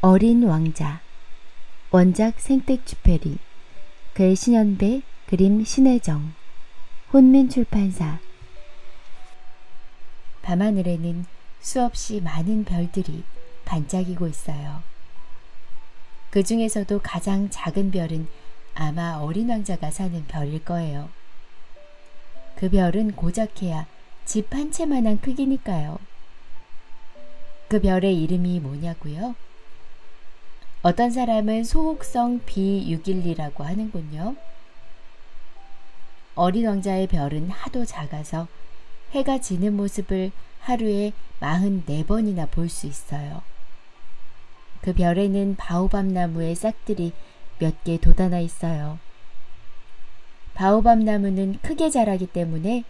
어린 왕자. 원작 생텍쥐페리, 글 신현배, 그림 신혜정, 혼민출판사. 밤하늘에는 수없이 많은 별들이 반짝이고 있어요. 그 중에서도 가장 작은 별은 아마 어린 왕자가 사는 별일 거예요. 그 별은 고작해야 집 한 채만한 크기니까요. 그 별의 이름이 뭐냐고요? 어떤 사람은 소혹성 B612라고 하는군요. 어린 왕자의 별은 하도 작아서 해가 지는 모습을 하루에 44번이나 볼 수 있어요. 그 별에는 바오밥 나무의 싹들이 몇 개 돋아나 있어요. 바오밥 나무는 크게 자라기 때문에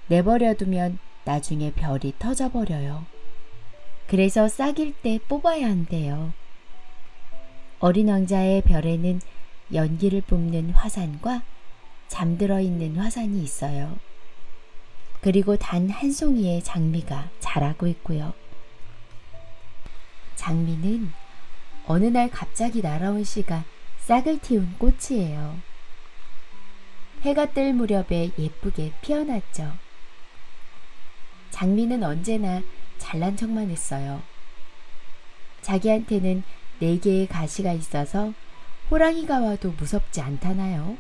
내버려두면 나중에 별이 터져버려요. 그래서 싹일 때 뽑아야 한대요. 어린 왕자의 별에는 연기를 뿜는 화산과 잠들어 있는 화산이 있어요. 그리고 단 한 송이의 장미가 자라고 있고요. 장미는 어느 날 갑자기 날아온 씨가 싹을 틔운 꽃이에요. 해가 뜰 무렵에 예쁘게 피어났죠. 장미는 언제나 잘난 척만 했어요. 자기한테는 4개의 가시가 있어서 호랑이가 와도 무섭지 않다나요?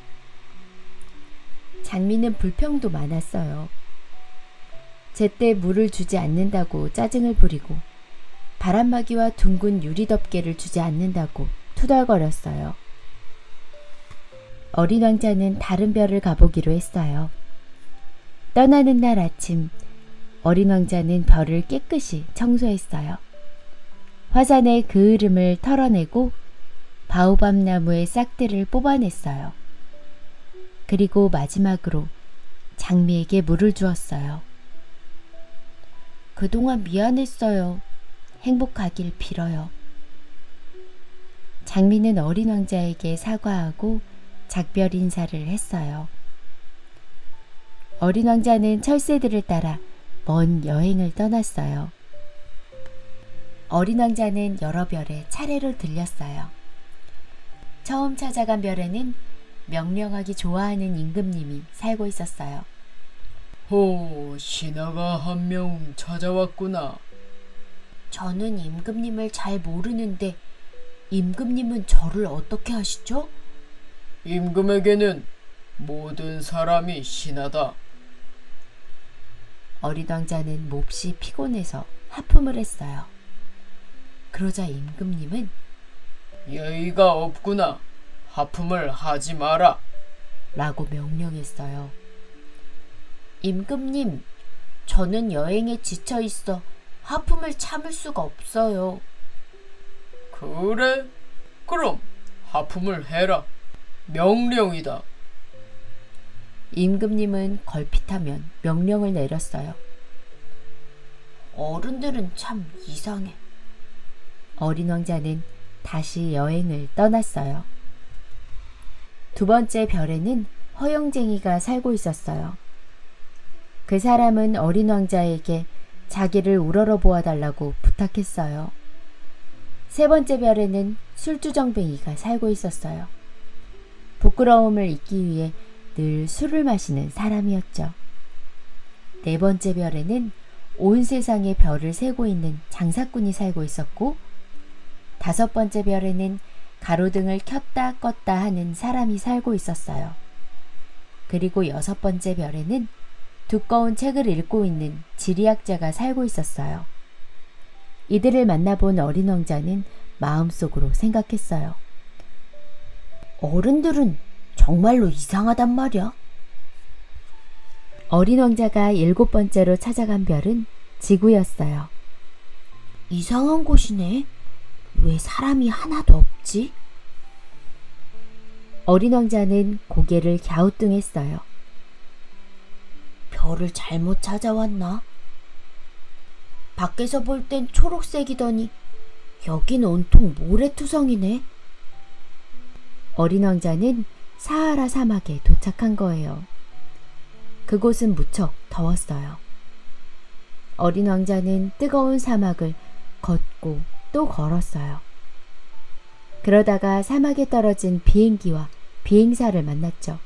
장미는 불평도 많았어요. 제때 물을 주지 않는다고 짜증을 부리고 바람막이와 둥근 유리덮개를 주지 않는다고 투덜거렸어요. 어린 왕자는 다른 별을 가보기로 했어요. 떠나는 날 아침, 어린 왕자는 별을 깨끗이 청소했어요. 화산의 그을음을 털어내고 바오밥 나무의 싹들을 뽑아냈어요. 그리고 마지막으로 장미에게 물을 주었어요. 그동안 미안했어요. 행복하길 빌어요. 장미는 어린 왕자에게 사과하고 작별 인사를 했어요. 어린 왕자는 철새들을 따라 먼 여행을 떠났어요. 어린 왕자는 여러 별에 차례로 들렸어요. 처음 찾아간 별에는 명령하기 좋아하는 임금님이 살고 있었어요. 호, 신하가 한 명 찾아왔구나. 저는 임금님을 잘 모르는데 임금님은 저를 어떻게 아시죠? 임금에게는 모든 사람이 신하다. 어린 왕자는 몹시 피곤해서 하품을 했어요. 그러자 임금님은 예의가 없구나. 하품을 하지 마라. 라고 명령했어요. 임금님, 저는 여행에 지쳐 있어 하품을 참을 수가 없어요. 그래? 그럼 하품을 해라. 명령이다. 임금님은 걸핏하면 명령을 내렸어요. 어른들은 참 이상해. 어린 왕자는 다시 여행을 떠났어요. 두 번째 별에는 허영쟁이가 살고 있었어요. 그 사람은 어린 왕자에게 자기를 우러러 보아달라고 부탁했어요. 세 번째 별에는 술주정뱅이가 살고 있었어요. 부끄러움을 잊기 위해 늘 술을 마시는 사람이었죠. 네 번째 별에는 온 세상의 별을 세고 있는 장사꾼이 살고 있었고, 다섯 번째 별에는 가로등을 켰다 껐다 하는 사람이 살고 있었어요. 그리고 여섯 번째 별에는 두꺼운 책을 읽고 있는 지리학자가 살고 있었어요. 이들을 만나본 어린 왕자는 마음속으로 생각했어요. 어른들은 정말로 이상하단 말이야. 어린 왕자가 7번째로 찾아간 별은 지구였어요. 이상한 곳이네. 왜 사람이 하나도 없지? 어린 왕자는 고개를 갸우뚱했어요. 별을 잘못 찾아왔나? 밖에서 볼 땐 초록색이더니 여긴 온통 모래투성이네. 어린 왕자는 사하라 사막에 도착한 거예요. 그곳은 무척 더웠어요. 어린 왕자는 뜨거운 사막을 걷고 또 걸었어요. 그러다가 사막에 떨어진 비행기와 비행사를 만났죠.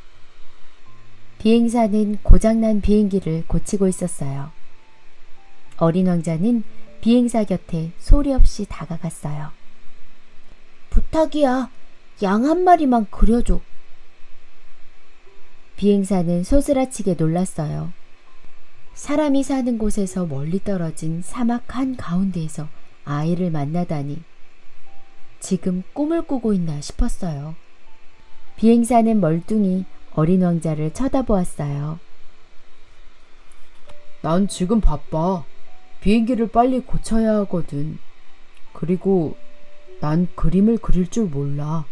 비행사는 고장난 비행기를 고치고 있었어요. 어린 왕자는 비행사 곁에 소리 없이 다가갔어요. 부탁이야. 양 한 마리만 그려줘. 비행사는 소스라치게 놀랐어요. 사람이 사는 곳에서 멀리 떨어진 사막 한가운데에서 아이를 만나다니 지금 꿈을 꾸고 있나 싶었어요. 비행사는 멀뚱히 어린 왕자를 쳐다보았어요. 난 지금 바빠. 비행기를 빨리 고쳐야 하거든. 그리고 난 그림을 그릴 줄 몰라.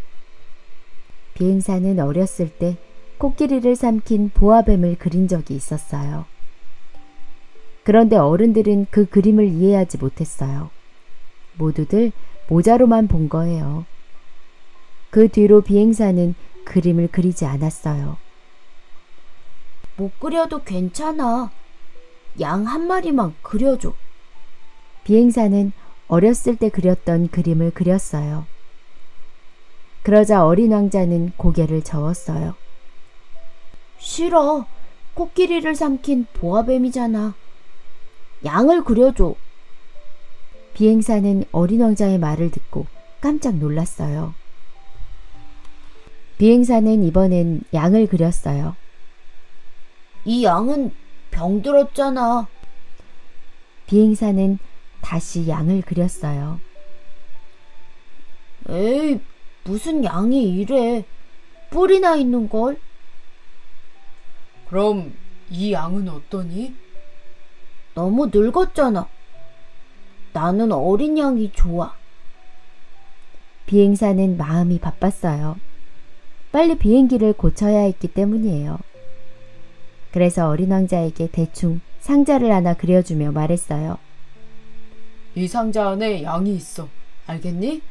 비행사는 어렸을 때 코끼리를 삼킨 보아뱀을 그린 적이 있었어요. 그런데 어른들은 그 그림을 이해하지 못했어요. 모두들 모자로만 본 거예요. 그 뒤로 비행사는 그림을 그리지 않았어요. 못 그려도 괜찮아. 양 한 마리만 그려줘. 비행사는 어렸을 때 그렸던 그림을 그렸어요. 그러자 어린 왕자는 고개를 저었어요. 싫어. 코끼리를 삼킨 보아뱀이잖아. 양을 그려줘. 비행사는 어린 왕자의 말을 듣고 깜짝 놀랐어요. 비행사는 이번엔 양을 그렸어요. 이 양은 병들었잖아. 비행사는 다시 양을 그렸어요. 에이, 무슨 양이 이래. 뿔이나 있는걸? 그럼 이 양은 어떠니? 너무 늙었잖아. 나는 어린 양이 좋아. 비행사는 마음이 바빴어요. 빨리 비행기를 고쳐야 했기 때문이에요. 그래서 어린 왕자에게 대충 상자를 하나 그려주며 말했어요. 이 상자 안에 양이 있어. 알겠니?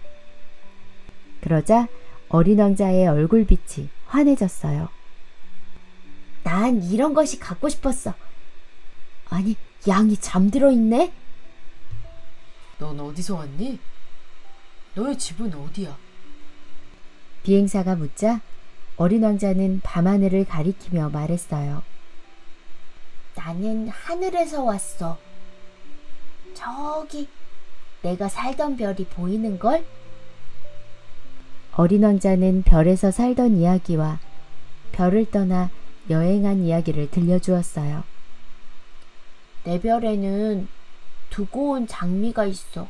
그러자 어린 왕자의 얼굴빛이 환해졌어요. 난 이런 것이 갖고 싶었어. 아니, 양이 잠들어 있네? 넌 어디서 왔니? 너의 집은 어디야? 비행사가 묻자 어린 왕자는 밤하늘을 가리키며 말했어요. 나는 하늘에서 왔어. 저기 내가 살던 별이 보이는걸? 어린 왕자는 별에서 살던 이야기와 별을 떠나 여행한 이야기를 들려주었어요. 내 별에는 두고 온 장미가 있어.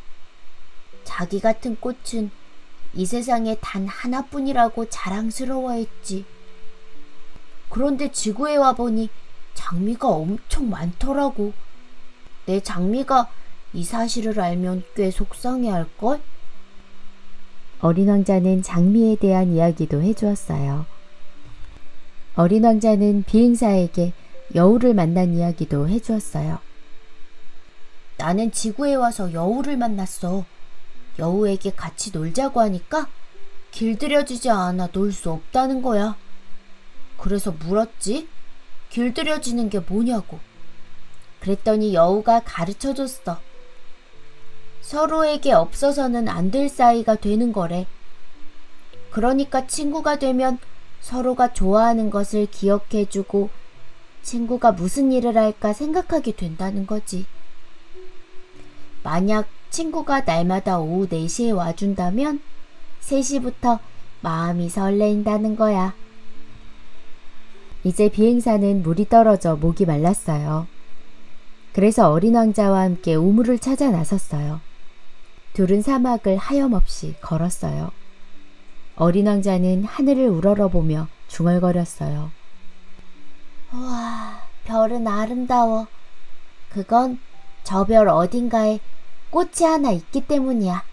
자기 같은 꽃은 이 세상에 단 하나뿐이라고 자랑스러워했지. 그런데 지구에 와보니 장미가 엄청 많더라고. 내 장미가 이 사실을 알면 꽤 속상해할걸? 어린 왕자는 장미에 대한 이야기도 해주었어요. 어린 왕자는 비행사에게 여우를 만난 이야기도 해주었어요. 나는 지구에 와서 여우를 만났어. 여우에게 같이 놀자고 하니까 길들여지지 않아 놀 수 없다는 거야. 그래서 물었지? 길들여지는 게 뭐냐고. 그랬더니 여우가 가르쳐줬어. 서로에게 없어서는 안 될 사이가 되는 거래. 그러니까 친구가 되면 서로가 좋아하는 것을 기억해주고 친구가 무슨 일을 할까 생각하게 된다는 거지. 만약 친구가 날마다 오후 4시에 와준다면 3시부터 마음이 설레인다는 거야. 이제 비행사는 물이 떨어져 목이 말랐어요. 그래서 어린 왕자와 함께 우물을 찾아 나섰어요. 둘은 사막을 하염없이 걸었어요. 어린 왕자는 하늘을 우러러보며 중얼거렸어요. 우와, 별은 아름다워. 그건 저 별 어딘가에 꽃이 하나 있기 때문이야.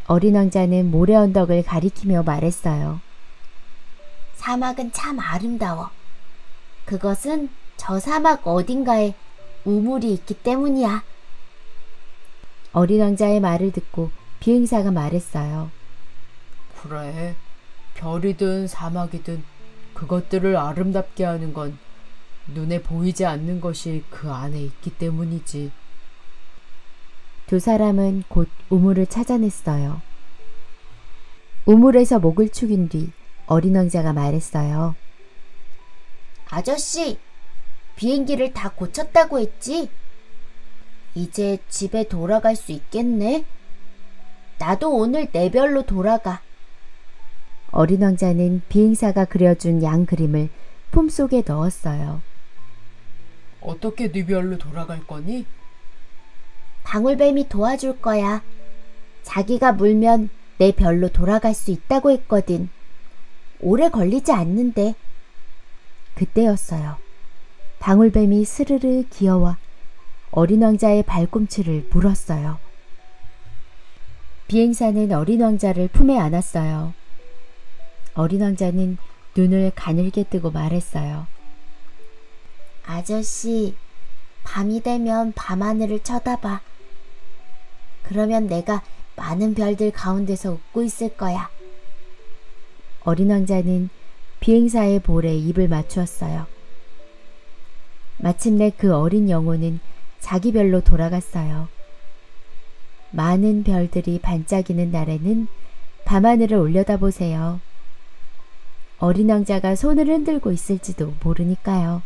어린 왕자는 모래 언덕을 가리키며 말했어요. 사막은 참 아름다워. 그것은 저 사막 어딘가에 우물이 있기 때문이야. 어린 왕자의 말을 듣고 비행사가 말했어요. 그래, 별이든 사막이든 그것들을 아름답게 하는 건 눈에 보이지 않는 것이 그 안에 있기 때문이지. 두 사람은 곧 우물을 찾아냈어요. 우물에서 목을 축인 뒤 어린 왕자가 말했어요. 아저씨, 비행기를 다 고쳤다고 했지? 이제 집에 돌아갈 수 있겠네? 나도 오늘 내 별로 돌아가. 어린 왕자는 비행사가 그려준 양 그림을 품속에 넣었어요. 어떻게 네 별로 돌아갈 거니? 방울뱀이 도와줄 거야. 자기가 물면 내 별로 돌아갈 수 있다고 했거든. 오래 걸리지 않는데. 그때였어요. 방울뱀이 스르르 기어와 어린 왕자의 발꿈치를 물었어요. 비행사는 어린 왕자를 품에 안았어요. 어린 왕자는 눈을 가늘게 뜨고 말했어요. 아저씨, 밤이 되면 밤하늘을 쳐다봐. 그러면 내가 많은 별들 가운데서 웃고 있을 거야. 어린 왕자는 비행사의 볼에 입을 맞추었어요. 마침내 그 어린 영혼은 자기 별로 돌아갔어요. 많은 별들이 반짝이는 날에는 밤하늘을 올려다보세요. 어린 왕자가 손을 흔들고 있을지도 모르니까요.